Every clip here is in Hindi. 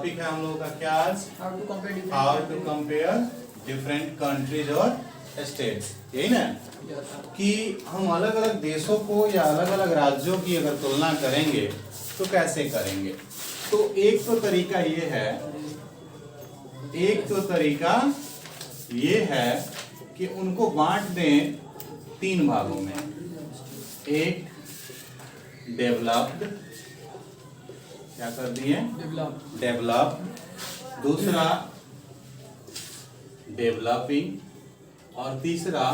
टॉपिक है हम लोगों का क्या आज? How to compare different countries और स्टेट्स। यही ना कि हम अलग अलग देशों को या अलग अलग राज्यों की अगर तुलना करेंगे तो कैसे करेंगे। तो एक तो तरीका ये है कि उनको बांट दें 3 भागों में। एक डेवलप्ड, क्या कर दिए? डेवलप्ड। दूसरा डेवलपिंग और तीसरा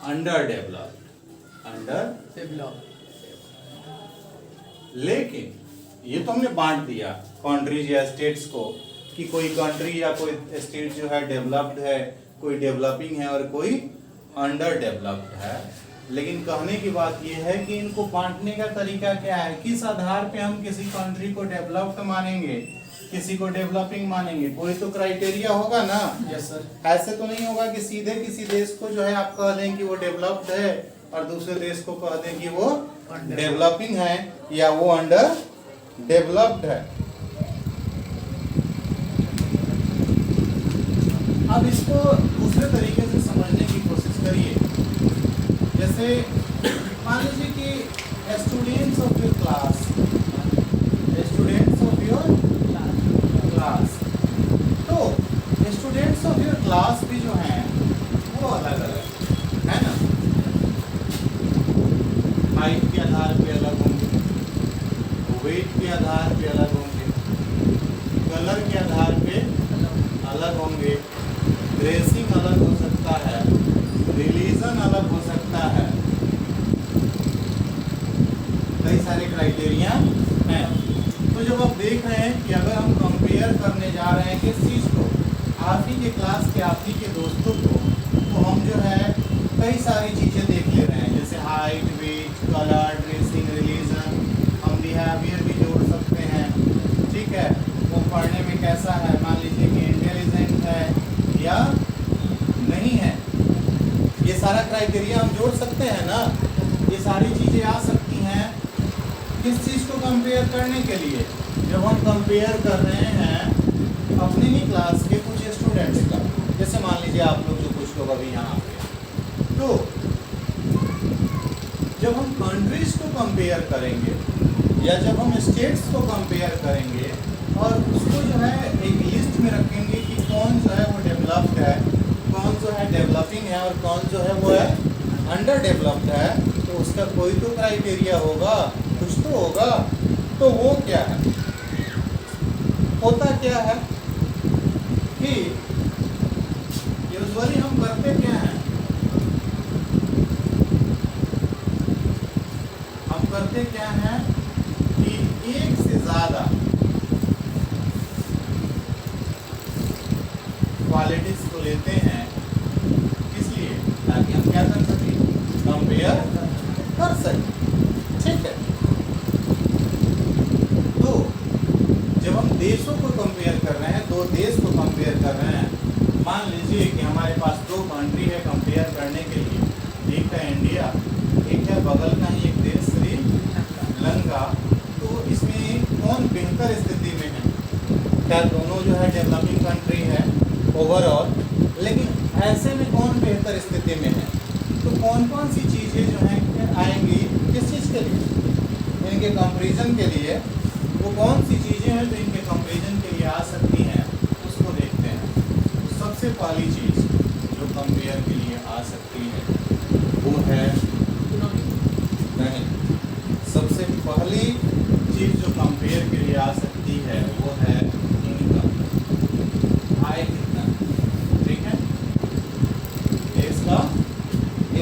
अंडर डेवलप्ड। लेकिन ये तो हमने बांट दिया कंट्रीज या स्टेट्स को कि कोई कंट्री या कोई स्टेट जो है डेवलप्ड है, कोई डेवलपिंग है और कोई अंडर डेवलप्ड है। लेकिन कहने की बात यह है कि इनको बांटने का तरीका क्या है, किस आधार पे हम किसी कंट्री को डेवलप्ड मानेंगे, किसी को डेवलपिंग मानेंगे। कोई तो क्राइटेरिया होगा ना। Yes sir. ऐसे तो नहीं होगा कि सीधे किसी देश को जो है आप कह दें कि वो डेवलप्ड है और दूसरे देश को कह दें कि वो डेवलपिंग है या वो अंडर डेवलप्ड है। अब इसको दूसरे तरीके से समझने की कोशिश करिए। जैसे मान लीजिए कि स्टूडेंट्स ऑफ योर क्लास, तो स्टूडेंट्स ऑफ योर क्लास भी जो हैं वो अलग अलग है ना। हाइट के आधार पे अलग होंगे, वेट के आधार पे अलग होंगे, कलर के आधार पे अलग होंगे, ड्रेसिंग अलग हो सकता है, रिलीजन अलग हो सकता है, कई सारे क्राइटेरिया हैं। तो जब आप देख रहे हैं कि अगर हम कंपेयर करने जा रहे हैं किस चीज़ को, आप ही के क्लास के आप ही के दोस्तों को, तो हम जो है कई सारी चीज़ें देख ले रहे हैं, जैसे height, weight, colour, dressing, religion. हम बिहेवियर भी जोड़ सकते हैं, ठीक है। वो पढ़ने में कैसा है, मान लीजिए कि इंटेलिजेंट है या नहीं है, ये सारा क्राइटेरिया हम जोड़ सकते हैं ना। ये सारी चीज़ें आ सकती हैं किस चीज़ को कंपेयर करने के लिए, जब हम कंपेयर कर रहे हैं अपनी ही क्लास के कुछ स्टूडेंट्स का। जैसे मान लीजिए आप लोग जो कुछ लोग अभी यहाँ पे, तो जब हम कंट्रीज को कंपेयर करेंगे या जब हम स्टेट्स को कंपेयर करेंगे और उसको जो है एक लिस्ट में रखेंगे कि कौन जो है वो डेवलप्ड है, कौन जो है डेवलपिंग है और कौन जो है वो है अंडर डेवलप्ड है, तो उसका कोई तो क्राइटेरिया होगा, कुछ तो होगा। तो वो क्या है, होता क्या है कि यूजुअली हम करते क्या हैं, हम करते क्या हैं कि एक से ज्यादा क्वालिटीज को लेते हैं, इसलिए ताकि हम क्या कर सकें, कंपेयर कर सकें, ठीक है। तो जब हम देशों को कंपेयर कर रहे हैं, 2 देश को कंपेयर कर रहे हैं, मान लीजिए कि हमारे पास 2 कंट्री है कंपेयर करने के लिए, एक है इंडिया, एक है बगल का ही एक देश श्रीलंका। तो इसमें कौन बेहतर स्थिति में है, क्या दोनों जो है डेवलपिंग कंट्री है ओवरऑल, लेकिन ऐसे में कौन बेहतर स्थिति में है, तो कौन कौन सी चीज़ें जो हैं आएंगी किस चीज़ के लिए, इनके कंपैरिजन के लिए। वो कौन सी चीज़ें हैं जो इनके कंपैरिजन के लिए आ सकती हैं, उसको देखते हैं। तो सबसे पहली चीज़ जो कंपेयर के लिए आ सकती है वो है नहीं, सबसे पहली चीज़ जो कंपेयर के लिए आ सकती है वो है इनकम, आय कितना, ठीक है। देश का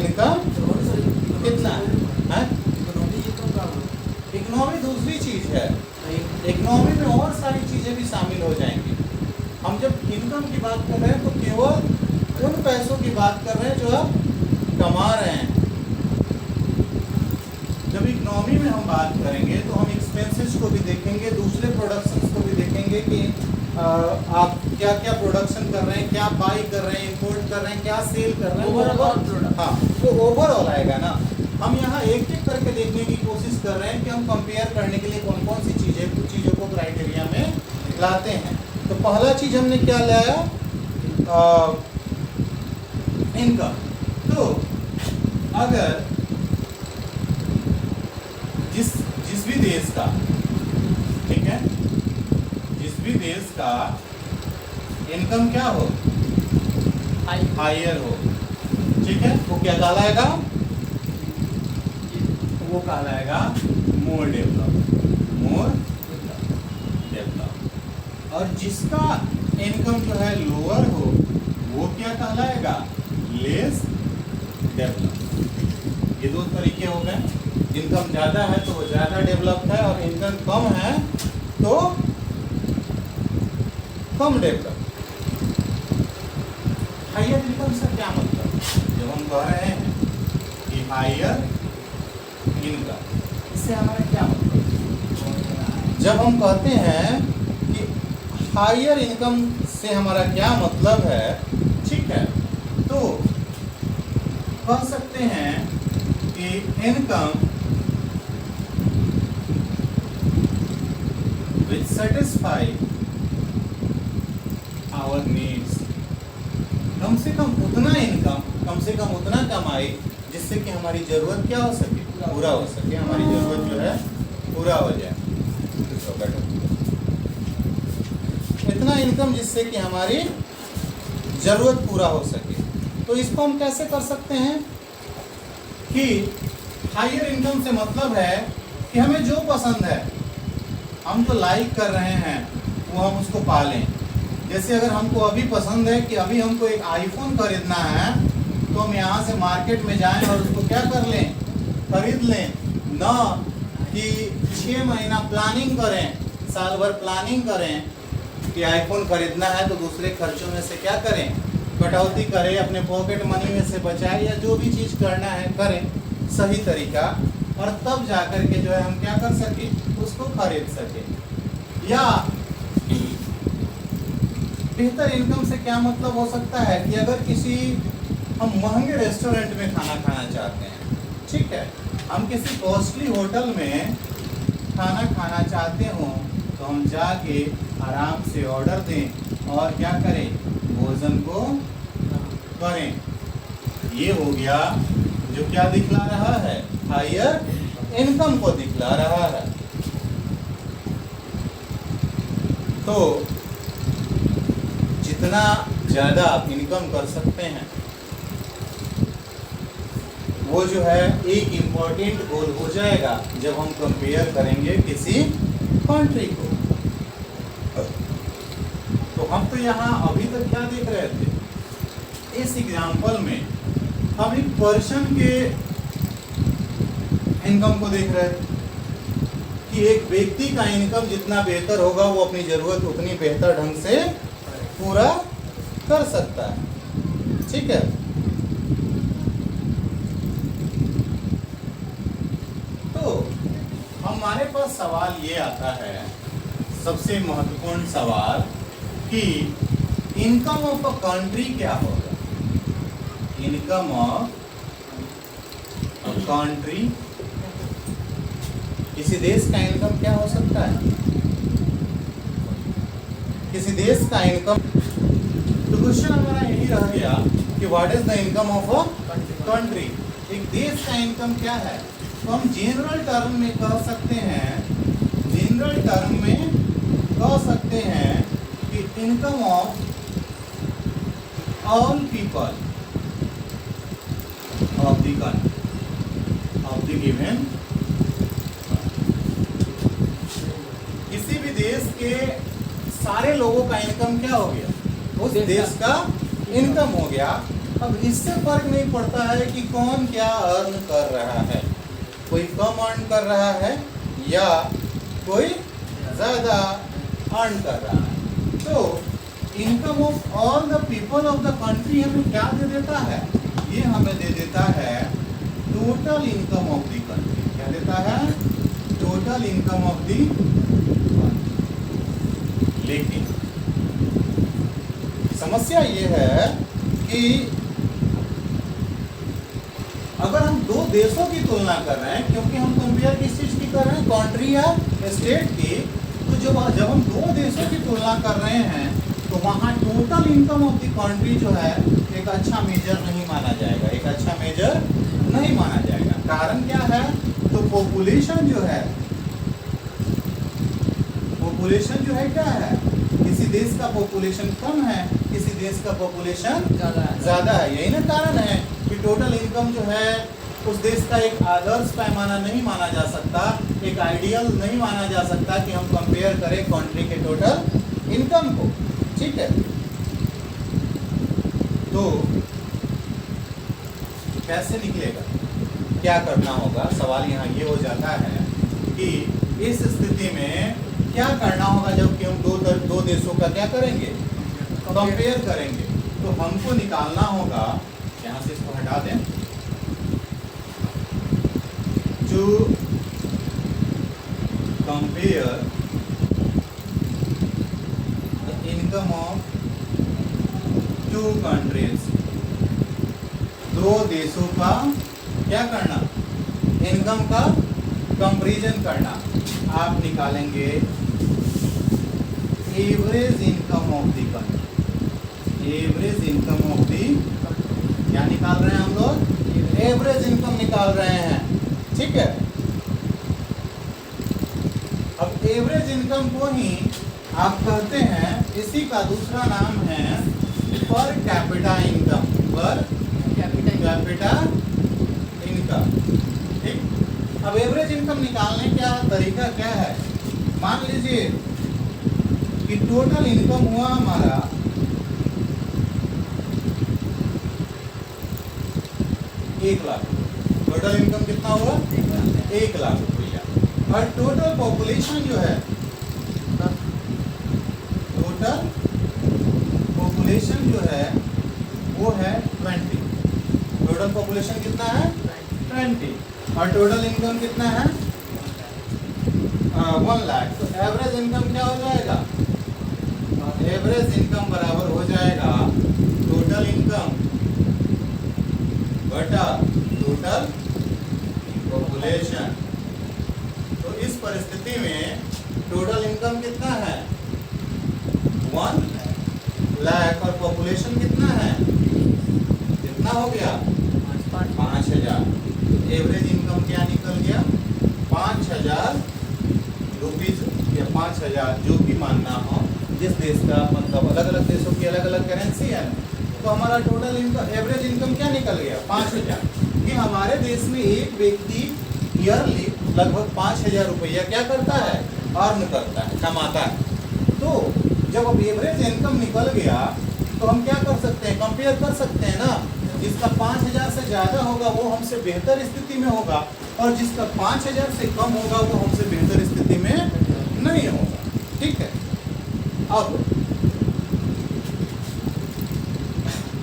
इनकम कितना है, इकोनॉमी दूसरी चीज़ है। इकोनॉमी में और सारी चीज़ें भी शामिल हो जाएंगी। हम जब इनकम की बात कर रहे हैं तो केवल उन पैसों की बात कर रहे हैं जो आप कमा रहे हैं। जब इकोनॉमी में हम बात करेंगे तो हम एक्सपेंसेस को भी देखेंगे, दूसरे प्रोडक्शंस को भी देखेंगे कि आप क्या क्या प्रोडक्शन कर रहे हैं, क्या बाई कर रहे हैं, इंपोर्ट कर रहे हैं, क्या सेल कर रहे हैं, ओवरऑल। हाँ, तो ओवरऑल आएगा ना। हम यहाँ एक एक करके देखने की कोशिश कर रहे हैं कि हम कंपेयर करने के लिए कौन कौन सी चीज़ों को क्राइटेरिया लाते हैं। तो पहला चीज हमने क्या लाया, इनकम। तो अगर जिस भी देश का, ठीक है, जिस भी देश का इनकम क्या हो, हायर हो, ठीक है, वो क्या कहलाएगा, वो कहलाएगा मोर डेवलप। और जिसका इनकम जो है लोअर हो वो क्या कहलाएगा, लेस डेवलप। ये दो तरीके हो गए। इनकम ज्यादा है तो वो ज्यादा डेवलप्ड है, और इनकम कम है तो कम डेवलप। हायर इनकम से क्या मतलब, जब हम कह रहे हैं कि हायर इनकम, इससे हमारा क्या मतलब, जब हम कहते हैं कि हायर इनकम से हमारा क्या मतलब है, ठीक है, तो कह सकते हैं कि income which satisfy our needs, कम से कम उतना इनकम, कम से कम उतना कमाई जिससे कि हमारी जरूरत क्या हो सके, पूरा हो सके, हमारी जरूरत जो है पूरा हो जाए। इतना इनकम जिससे कि हमारी जरूरत पूरा हो सके। तो इसको हम कैसे कर सकते हैं कि हायर इनकम से मतलब है कि हमें जो पसंद है, हम जो लाइक कर रहे हैं वो हम उसको पालें। जैसे अगर हमको अभी पसंद है कि अभी हमको एक आईफोन खरीदना है, तो हम यहाँ से मार्केट में जाएं और उसको क्या कर लें, खरीद लें, ना कि 6 महीना प्लानिंग करें, साल भर प्लानिंग करें कि आईफोन खरीदना है, तो दूसरे खर्चों में से क्या करें, कटौती करें, अपने पॉकेट मनी में से बचाएं, या जो भी चीज़ करना है करें सही तरीका, और तब जाकर के जो है हम क्या कर सके, उसको खरीद सके। या बेहतर इनकम से क्या मतलब हो सकता है कि अगर किसी हम महंगे रेस्टोरेंट में खाना खाना चाहते हैं, ठीक है, हम किसी कॉस्टली होटल में खाना खाना चाहते हो, तो हम जाके आराम से ऑर्डर दें और क्या करें, भोजन को करें। ये हो गया जो क्या दिखला रहा है, हायर इनकम को दिखला रहा है। तो जितना ज़्यादा आप इनकम कर सकते हैं, वो जो है एक इम्पोर्टेंट गोल हो जाएगा जब हम कंपेयर करेंगे किसी कंट्री को। तो हम तो यहाँ अभी तक क्या देख रहे थे, इस एग्जाम्पल में हम एक पर्सन के इनकम को देख रहे थे कि एक व्यक्ति का इनकम जितना बेहतर होगा वो अपनी जरूरत उतनी बेहतर ढंग से पूरा कर सकता है, ठीक है। तो हमारे पास सवाल ये आता है, सबसे महत्वपूर्ण सवाल, कि इनकम ऑफ अ कंट्री क्या होगा। इनकम ऑफ अ कंट्री, किसी देश का इनकम क्या हो सकता है, किसी देश का इनकम। तो क्वेश्चन हमारा यही रह गया कि what is the income of a country, एक देश का इनकम क्या है। तो हम जनरल टर्म में कह सकते हैं, जनरल टर्म में कह सकते हैं कि income of all people of the country, of the given, किसी भी देश के सारे लोगों का इनकम क्या हो गया, उस देश का इनकम हो गया। अब इससे फर्क नहीं पड़ता है कि कौन क्या अर्न कर रहा है, कोई कम अर्न कर रहा है या कोई ज़्यादा अर्न कर रहा है। तो income of all the people of the country हमें क्या दे देता है, ये हमें दे देता है total income of the country. क्या देता है, total income of the country. लेकिन समस्या ये है कि अगर हम दो देशों की तुलना कर रहे हैं, क्योंकि हम कंपेयर किस चीज की कर रहे हैं, कंट्री या स्टेट की, तो तो जब हम दो देशों की तुलना कर रहे हैं तो वहाँ total income of the country जो है एक अच्छा मेजर नहीं माना जाएगा, एक अच्छा मेजर नहीं माना जाएगा। कारण क्या है? तो पॉपुलेशन जो है क्या है, किसी देश का पॉपुलेशन कम है, किसी देश का पॉपुलेशन ज्यादा है। यही ना कारण है कि टोटल इनकम जो है उस देश का एक आदर्श पैमाना नहीं माना जा सकता, एक आइडियल नहीं माना जा सकता कि हम कंपेयर करें कंट्री के टोटल इनकम को। ठीक है, तो कैसे निकलेगा, क्या करना होगा? सवाल यहाँ ये हो जाता है कि इस स्थिति में क्या करना होगा जबकि हम दो देशों का क्या करेंगे, कंपेयर करेंगे। तो हमको निकालना होगा, यहाँ से इसको हटा दें, to compare the income of two countries, दो देशों का क्या करना, इनकम का कंपैरिजन करना। आप निकालेंगे average income of the country, average income of the, क्या निकाल रहे हैं हम लोग? एवरेज इनकम निकाल रहे हैं। ठीक है, अब एवरेज इनकम को ही आप कहते हैं, इसी का दूसरा नाम है पर कैपिटा इनकम, पर कैपिटा इनकम। ठीक, अब एवरेज इनकम निकालने का तरीका क्या है? मान लीजिए कि टोटल इनकम हुआ हमारा 1 लाख। टोटल इनकम कितना हुआ? 1 लाख रुपया। और टोटल पॉपुलेशन जो है, टोटल पॉपुलेशन जो है वो है 20। टोटल पॉपुलेशन कितना है? 20। और टोटल इनकम कितना है? 1 लाख। तो एवरेज इनकम क्या हो जाएगा? एवरेज इनकम बराबर हो जाएगा टोटल इनकम बटा टोटल पॉपुलेशन। तो इस परिस्थिति में टोटल इनकम कितना है? 1 लाख। और पॉपुलेशन कितना है? कितना हो गया? 5000। एवरेज इनकम क्या निकल गया? 5000 रुपीज या 5000, जो भी मानना हो, जिस देश का, मतलब अलग अलग देशों की अलग अलग करेंसी है। तो हमारा टोटल इनकम, एवरेज इनकम क्या निकल गया? 5000। कि हमारे देश में एक व्यक्ति ईयरली लगभग 5000 रुपया क्या करता है? अर्न करता है, कमाता है। तो जब अब एवरेज इनकम निकल गया तो हम क्या कर सकते हैं? कंपेयर कर सकते हैं ना। जिसका 5000 से ज़्यादा होगा वो हमसे बेहतर स्थिति में होगा, और जिसका 5000 से कम होगा वो हमसे बेहतर स्थिति में नहीं होगा। ठीक है, अब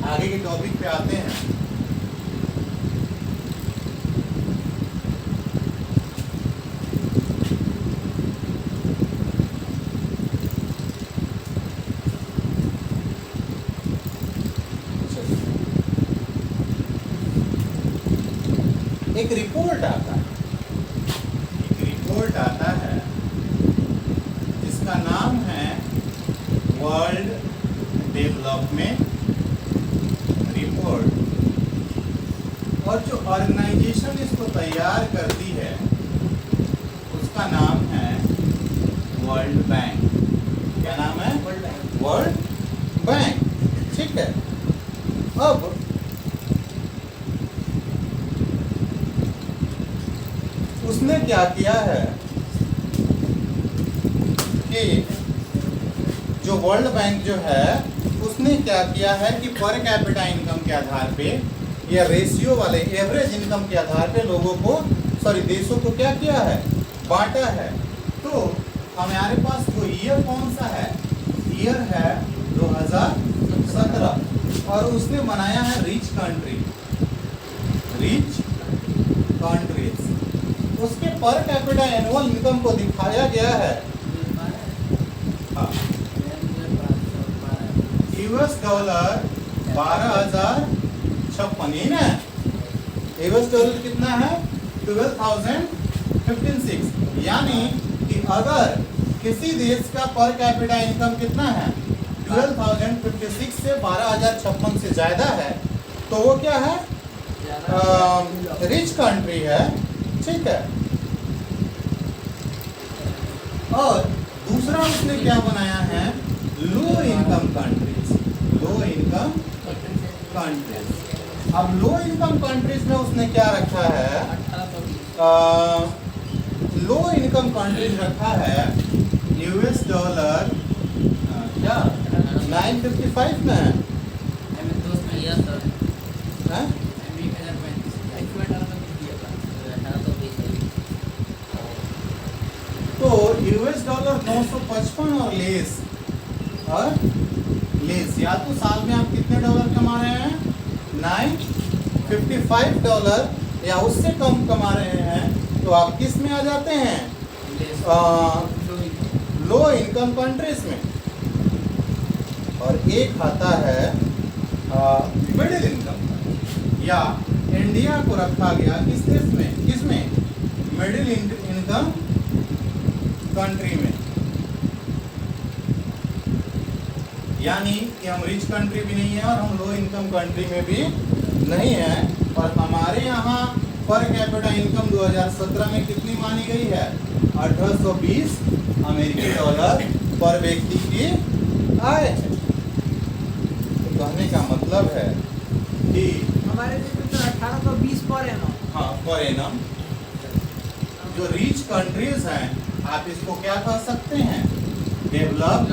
आगे के टॉपिक पे आते हैं। एक रिपोर्ट आता है, जिसका नाम है वर्ल्ड डेवलपमेंट रिपोर्ट, और जो ऑर्गेनाइजेशन इसको तैयार करती है उसका नाम है वर्ल्ड बैंक। क्या नाम है? World bank. ठीक है, अब उसने क्या किया है कि जो वर्ल्ड बैंक जो है उसने क्या किया है कि पर कैपिटा इनकम के आधार पे या रेशियो वाले एवरेज इनकम के आधार पे लोगों को, देशों को क्या किया है? बांटा है। तो हमारे पास जो ईयर कौन सा है? ईयर है 2017, और उसने बनाया है रिच कंट्रीज। उसके पर कैपिटा एनुअल इनकम को दिखाया गया है US डॉलर 12,056 है। US डॉलर कितना है? 12,056। यानी कि अगर किसी देश का पर कैपिटा इनकम कितना है 12,056 से 12,056 से ज्यादा है तो वो क्या है रिच कंट्री है, ठीक है। और दूसरा उसने क्या बनाया है low income countries, low income countries. अब लो इनकम कंट्रीज में उसने क्या रखा है लो इनकम कंट्रीज रखा है यूएस डॉलर क्या 955 में है तो यूएस डॉलर 955 और लेस या तो साल में आप कितने डॉलर कमा रहे हैं 955 डॉलर या उससे कम कमा रहे हैं तो आप किस में आ जाते हैं लो इनकम कंट्रीज में। और एक आता है मिडिल इनकम या इंडिया को रखा गया किस देश में किसमें मिडिल इनकम कंट्री में, यानी कि हम रिच कंट्री भी नहीं है और हम लो इनकम कंट्री में भी नहीं है। और हमारे यहाँ पर कैपिटा इनकम 2017 में कितनी मानी गई है 1820 अमेरिकी डॉलर पर व्यक्ति की आय है। तो कहने का मतलब है कि हमारे देश में तो 1820 पर एनम, हाँ पर एनम जो रिच कंट्रीज हैं आप इसको क्या कह सकते हैं डेवलप्ड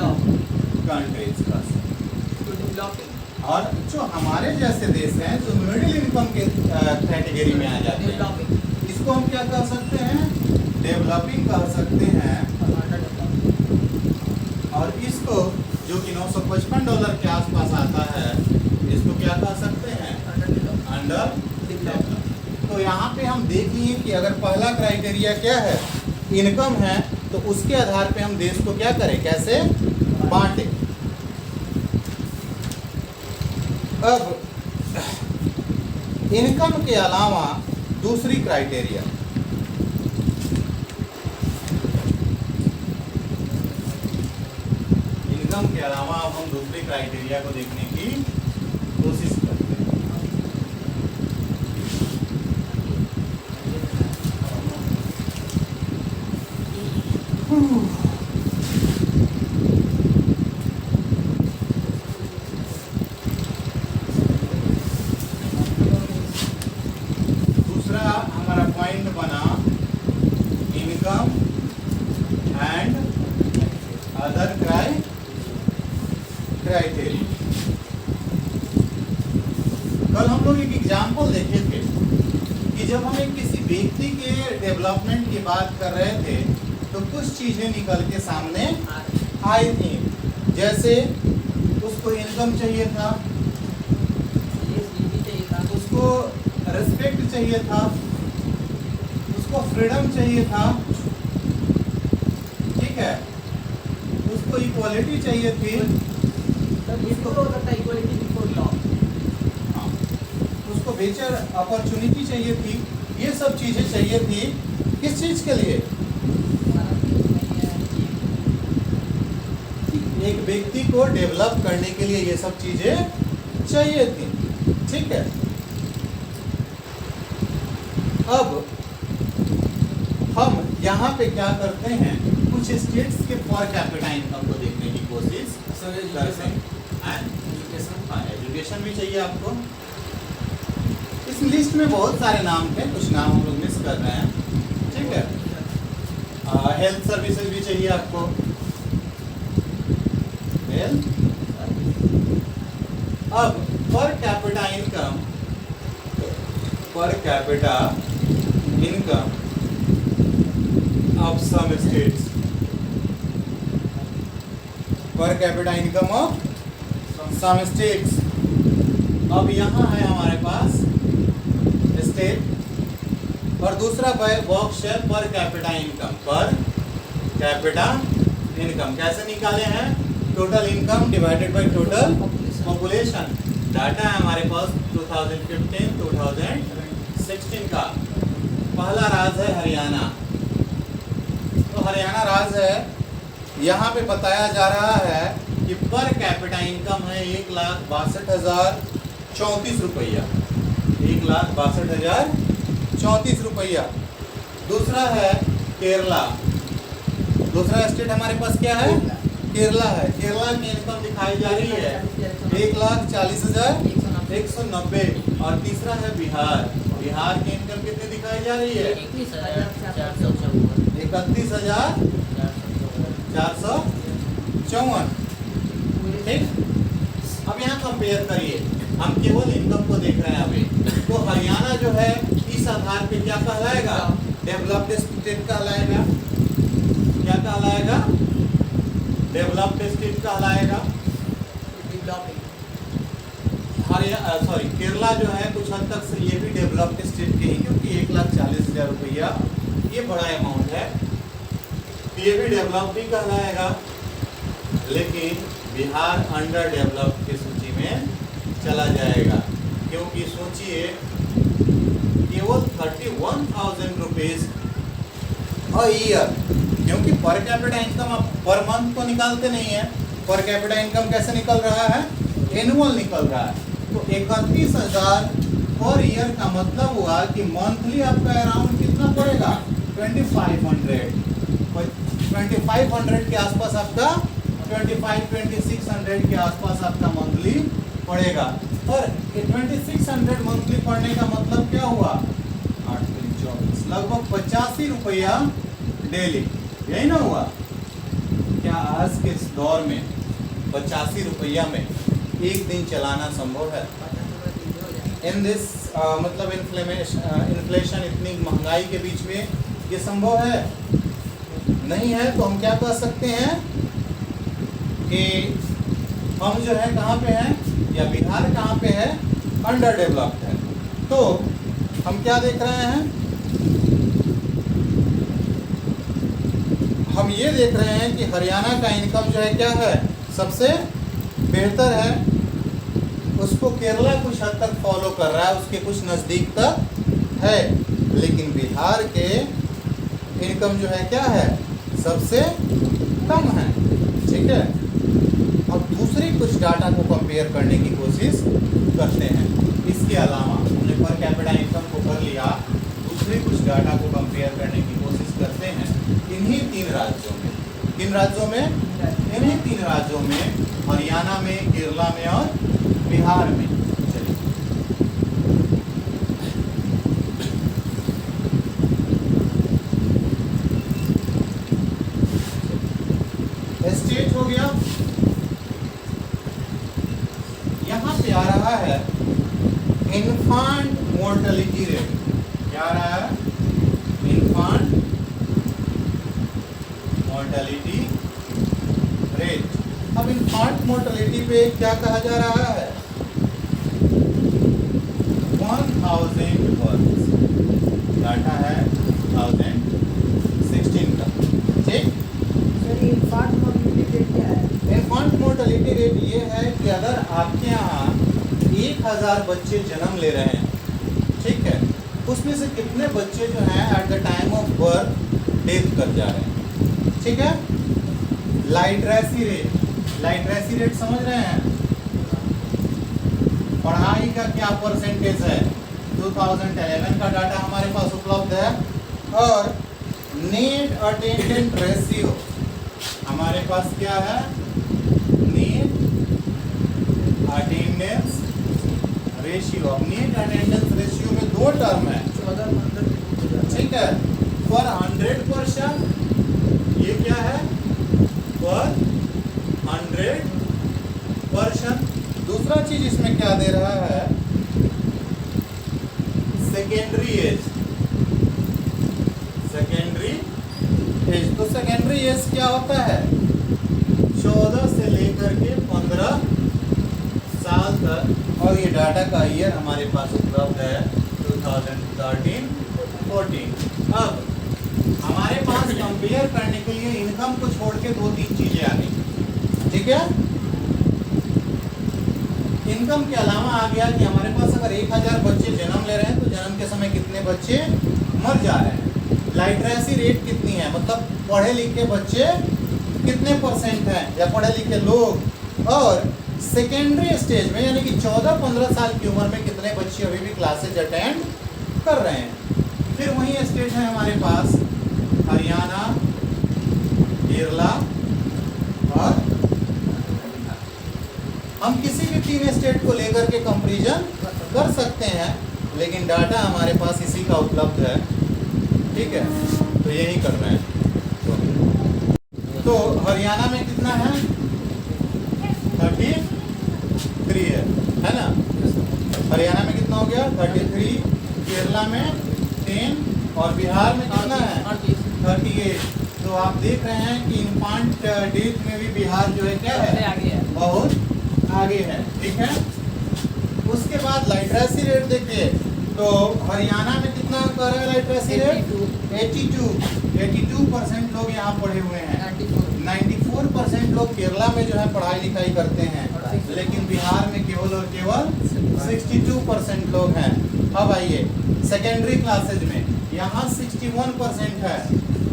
कंट्रीज का। और जो हमारे जैसे देश हैं जो मिडिल इनकम के कैटेगरी में आ जाते हैं इसको हम क्या कह सकते हैं डेवलपिंग कह सकते हैं। और इसको जो कि $955 के आसपास आता है इसको क्या कह सकते हैं अंडर डेवलप्ड। तो यहाँ पे हम देख लिए कि अगर पहला क्राइटेरिया क्या है इनकम है तो उसके आधार पे हम देश को क्या करें कैसे बांटे। अब इनकम के अलावा दूसरी क्राइटेरिया इनकम के अलावा अब हम दूसरी क्राइटेरिया को देखने की कोशिश करते हैं। दूसरा हमारा पॉइंट बना इनकम एंड अदर क्राइटेरिया। कल हम लोग एक एग्जाम्पल देखे थे कि जब हम एक किसी व्यक्ति के डेवलपमेंट की बात कर रहे थे तो कुछ चीजें निकल के सामने आई थी, जैसे उसको इनकम चाहिए था, उसको रिस्पेक्ट चाहिए था, उसको फ्रीडम चाहिए था, ठीक है, उसको इक्वालिटी चाहिए थी, उसको बेहतर अपॉर्चुनिटी चाहिए थी, ये सब चीजें चाहिए थी। किस चीज के लिए एक व्यक्ति को डेवलप करने के लिए ये सब चीजें चाहिए थी, ठीक है। अब हम यहाँ पे क्या करते हैं कुछ स्टेट्स के पर कैपिटा इनकम को देखने की कोशिश करते हैं। एजुकेशन भी चाहिए आपको। इस लिस्ट में बहुत सारे नाम थे, कुछ नाम हम लोग मिस कर रहे हैं, ठीक है। हेल्थ सर्विसेज भी चाहिए आपको, हेल्थ। अब per capita income of some states, per capita income of some states. अब यहाँ है हमारे पास स्टेट और दूसरा बॉक्स है पर कैपिटा इनकम। पर कैपिटा इनकम कैसे निकाले हैं total income divided by total population. Data है हमारे पास 2015-2016 का। पहला राज्य है हरियाणा, तो हरियाणा राज्य है यहाँ पे बताया जा रहा है कि पर कैपिटा इनकम है 1,62,034 रुपया, 1,62,034 रुपया। दूसरा है केरला, दूसरा स्टेट हमारे पास क्या है? केरला है। केरला की इनकम दिखाई जा रही है 1,40,190। और तीसरा है बिहार, बिहार की इनकम कितनी दिखाई जा रही है? 31,454। ठीक, अब यहाँ कंपेयर करिए, हम केवल इनकम को देख रहे हैं अभी। तो हरियाणा जो है इस आधार पे क्या कहलाएगा? डेवलप्ड स्टेट कहलाएगा। क्या कहलाएगा? डेवलप्ड स्टेट कहलाएगा। केरला जो है कुछ हद तक से ये भी डेवलप्ड स्टेट के ही, क्योंकि 1,40,000 रुपया ये बड़ा अमाउंट है, ये भी डेवलप्ड ही कहलाएगा। लेकिन बिहार अंडर डेवलप्ड की सूची में चला जाएगा, क्योंकि सोचिए केवल 31,000 रुपीज अ ईयर, क्योंकि पर कैपिटा इनकम आप पर मंथ तो निकालते नहीं है। पर कैपिटा इनकम कैसे निकल रहा है? एनुअल निकल रहा है। तो 31,000 पर ईयर का मतलब हुआ कि मंथली आपका अराउंड कितना पड़ेगा? 2500 के आसपास आपका 2500-2600 के आसपास आपका मंथली पड़ेगा। और 2600 मंथली पड़ने का मतलब क्या हुआ? 8-24 लगभग 85 रुपया डेली, यही ना हुआ? क्या आज के इस दौर में 85 रुपया में एक दिन चलाना संभव है? इन दिस मतलब इन्फ्लेशन, इतनी महंगाई के बीच में ये संभव है? नहीं है। तो हम क्या कह सकते हैं कि हम जो है कहाँ पे हैं, या बिहार कहाँ पे है? अंडर डेवलप्ड है। तो हम क्या देख रहे हैं? हम ये देख रहे हैं कि हरियाणा का इनकम जो है क्या है? सबसे बेहतर है। उसको केरला कुछ हद तक फॉलो कर रहा है, उसके कुछ नज़दीक तक है। लेकिन बिहार के इनकम जो है क्या है? सबसे कम है। ठीक है, अब दूसरी कुछ डाटा को कंपेयर करने की कोशिश करते हैं। इसके अलावा हमने पर कैपिटा इनकम को कर लिया, दूसरी कुछ डाटा को कंपेयर करने की कोशिश करते हैं इन्हीं 3 राज्यों में। किन राज्यों में? इन्हीं 3 राज्यों में, हरियाणा में, केरला में और बिहार में। चलिए स्टेट हो गया। यहाँ पे आ रहा है इन्फांट मोर्टेलिटी रेट। क्या आ रहा है? इन्फांट मोर्टेलिटी रेट। अब इन्फांट मोर्टेलिटी पे क्या कहा जा रहा है? 1000 बर्थ। डाटा है 2016 का। ठीक, इन्फांट मोर्टेलिटी क्या है? इन्फांट मोर्टेलिटी रेट ये है कि अगर आपके यहाँ 1000 बच्चे जन्म ले रहे हैं, ठीक है, उसमें से कितने बच्चे जो हैं at the time of birth death कर जा रहे हैं। ठीक है, लाइटरेसी रेट। लाइटरेसी रेट समझ रहे हैं? पढ़ाई का क्या परसेंटेज है? 2011 का डाटा हमारे पास उपलब्ध है। और नेट अटेंडेंट रेशियो हमारे पास क्या है? Net attendance ratio. अब नेट अटेंडेंस रेशियो में 2 टर्म है। 14-15। ठीक है, पर 100%, ये क्या है? पर 100%। दूसरा चीज इसमें क्या दे रहा है? Secondary age. सेकेंडरी एज, तो सेकेंडरी एज क्या होता है? 14 से लेकर के 15 साल तक। और ये डाटा का ईयर हमारे पास उपलब्ध है 2013-14। अब हमारे पास कंपेयर करने के लिए इनकम को छोड़ के 2-3 चीजें आ गई। ठीक है, इनकम के अलावा आ गया कि हमारे पास अगर 1000 बच्चे जन्म ले रहे हैं तो जन्म के समय कितने बच्चे मर जा रहे हैं। लाइटरेसी रेट कितनी है? मतलब पढ़े लिखे बच्चे कितने परसेंट हैं या पढ़े लिखे लोग, और सेकेंडरी स्टेज में यानी कि 14-15 साल की उम्र में कितने बच्चे अभी भी क्लासेज अटेंड कर रहे हैं। फिर वही स्टेट है हमारे पास हरियाणा, केरला और हम किसी भी 3 स्टेट को लेकर के कंपैरिजन कर सकते हैं, लेकिन डाटा हमारे पास इसी का उपलब्ध है। ठीक है, तो यही करना है। तो हरियाणा में कितना है? 33 है ना। हरियाणा में कितना हो गया? 33। केरला में 10 और बिहार में कितना है? 38। तो आप देख रहे हैं कि इन्फांट डेथ में भी बिहार जो है क्या है? बहुत आगे है। ठीक है, उसके बाद लिटरेसी रेट देखिए, तो हरियाणा में कितना कर रहा है लिटरेसी रेट? 82% लोग यहाँ पढ़े हुए हैं। 94% लोग केरला में जो है पढ़ाई लिखाई करते हैं, लेकिन बिहार में केवल और केवल 62% लोग हैं। अब आइए सेकेंडरी क्लासेज में, यहाँ 61% है,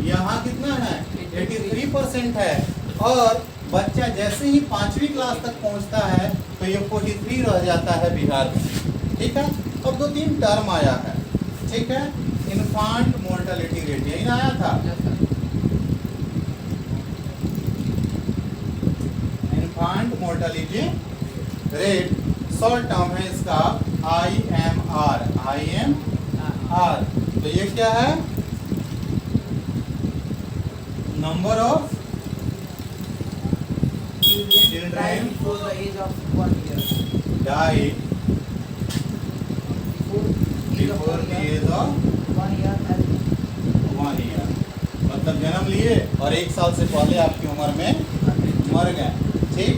यहाँ कितना है? 83% है, और बच्चा जैसे ही 5वीं क्लास तक पहुँचता है तो ये 43 रह जाता है बिहार में। ठीक है, अब 2-3 टर्म आया है। ठीक है, इन्फांट मोर्टेलिटी रेट यही आया था। इन्फांट मोर्टेलिटी रेट शॉर्ट टर्म है इसका IMR। तो ये क्या है? Number of children before the age of 1 year. die before the age of 1 year has 1 year, मतलब जन्म लिए और 1 साल से पहले आपकी उम्र में मर गए। ठीक,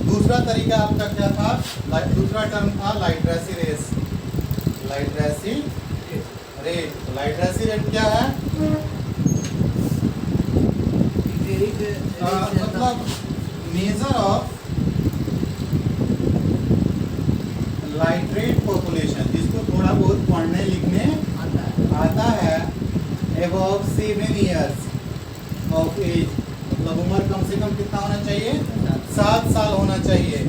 दूसरा तरीका आपका क्या था? दूसरा टर्म था लिटरेसी रेट। लिटरेसी रेट क्या है? मतलब मेजर ऑफ लाइटरेट पॉपुलेशन, जिसको थोड़ा बहुत पढ़ने लिखने आता है, अबव 7 years ऑफ एज, मतलब उम्र कम से कम कितना होना चाहिए? 7 साल होना चाहिए।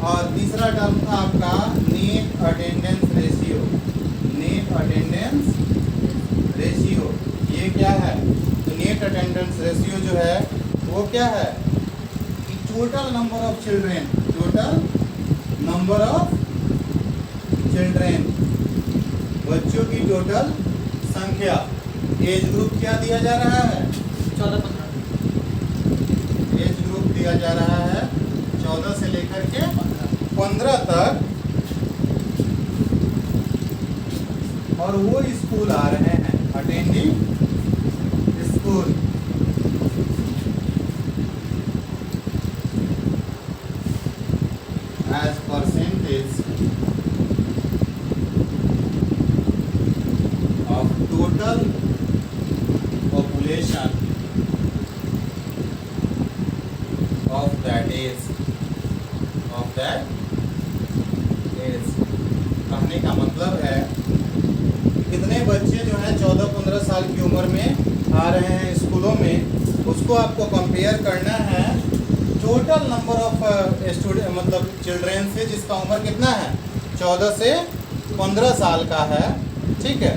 और तीसरा टर्म था आपका net attendance ratio. Net attendance ratio ये क्या है? तो नेट अटेंडेंस रेशियो जो है वो क्या है? टोटल नंबर ऑफ चिल्ड्रेन, बच्चों की टोटल संख्या। एज ग्रुप क्या दिया जा रहा है? 14-15। एज ग्रुप दिया जा रहा है 14 से लेकर के 15 तक, और वो स्कूल आ रहे हैं, attending school. as percentage of total population of that age, कहने का मतलब है कितने बच्चे जो हैं 14-15 साल की उम्र में आ रहे हैं स्कूलों में, उसको आपको कंपेयर करना है टोटल नंबर ऑफ स्टूडेंट मतलब चिल्ड्रेन से, जिसका उम्र कितना है? 14 से 15 साल का है। ठीक है,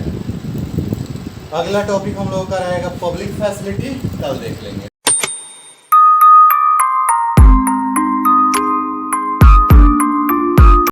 अगला टॉपिक हम लोगों का रहेगा पब्लिक फैसिलिटी, कल देख लेंगे।